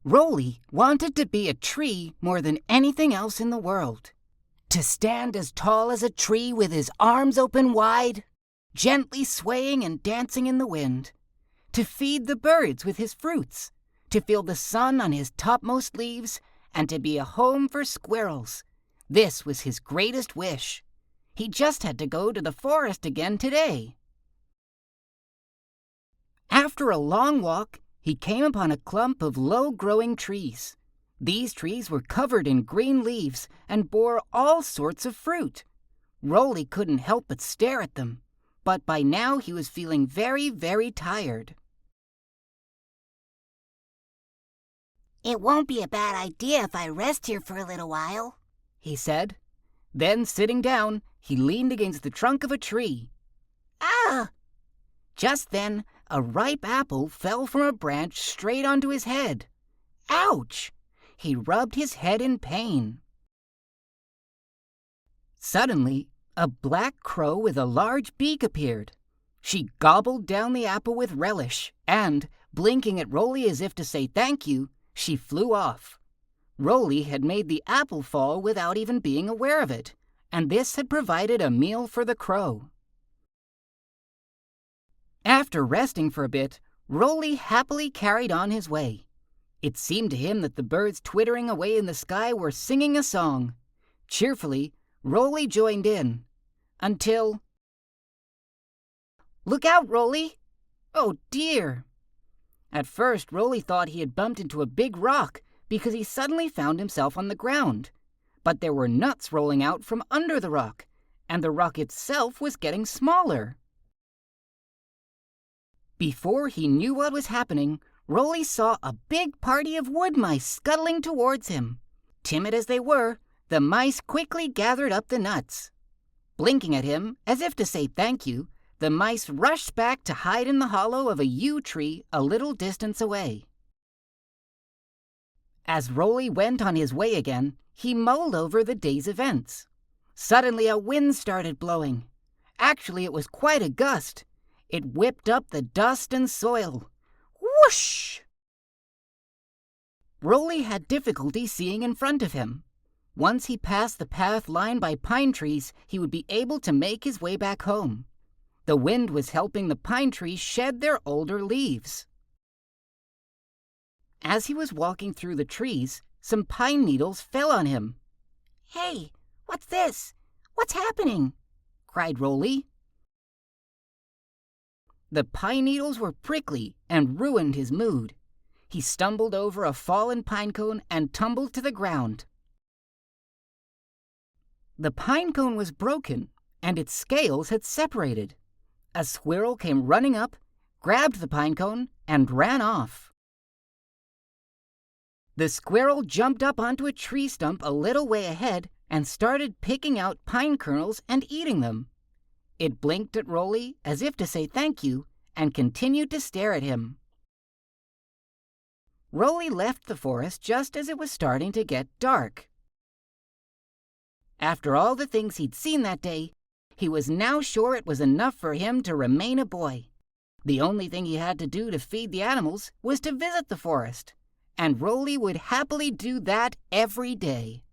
Rolly wanted to be a tree more than anything else in the world. To stand as tall as a tree with his arms open wide, gently swaying and dancing in the wind. To feed the birds with his fruits. To feel the sun on his topmost leaves, and to be a home for squirrels. This was his greatest wish. He just had to go to the forest again today. After a long walk, he came upon a clump of low-growing trees. These trees were covered in green leaves and bore all sorts of fruit. Rolly couldn't help but stare at them, but by now he was feeling very, very tired. "It won't be a bad idea if I rest here for a little while," he said. Then, sitting down, he leaned against the trunk of a tree. Ah! Just then, a ripe apple fell from a branch straight onto his head. Ouch! He rubbed his head in pain. Suddenly, a black crow with a large beak appeared. She gobbled down the apple with relish, and, blinking at Rolly as if to say thank you, she flew off. Rolly had made the apple fall without even being aware of it, and this had provided a meal for the crow. After resting for a bit, Rolly happily carried on his way. It seemed to him that the birds twittering away in the sky were singing a song. Cheerfully, Rolly joined in, until... "Look out, Rolly! Oh, dear!" At first, Rolly thought he had bumped into a big rock because he suddenly found himself on the ground. But there were nuts rolling out from under the rock, and the rock itself was getting smaller. Before he knew what was happening, Rolly saw a big party of wood mice scuttling towards him. Timid as they were, the mice quickly gathered up the nuts. Blinking at him, as if to say thank you, the mice rushed back to hide in the hollow of a yew tree a little distance away. As Rolly went on his way again, he mulled over the day's events. Suddenly a wind started blowing. Actually, it was quite a gust. It whipped up the dust and soil. Whoosh! Rolly had difficulty seeing in front of him. Once he passed the path lined by pine trees, he would be able to make his way back home. The wind was helping the pine trees shed their older leaves. As he was walking through the trees, some pine needles fell on him. "Hey, what's this? What's happening?" cried Rolly. The pine needles were prickly and ruined his mood. He stumbled over a fallen pine cone and tumbled to the ground. The pine cone was broken, and its scales had separated. A squirrel came running up, grabbed the pine cone, and ran off. The squirrel jumped up onto a tree stump a little way ahead and started picking out pine kernels and eating them. It blinked at Rolly as if to say thank you and continued to stare at him. Rolly left the forest just as it was starting to get dark. After all the things he'd seen that day, he was now sure it was enough for him to remain a boy. The only thing he had to do to feed the animals was to visit the forest, and Rolly would happily do that every day.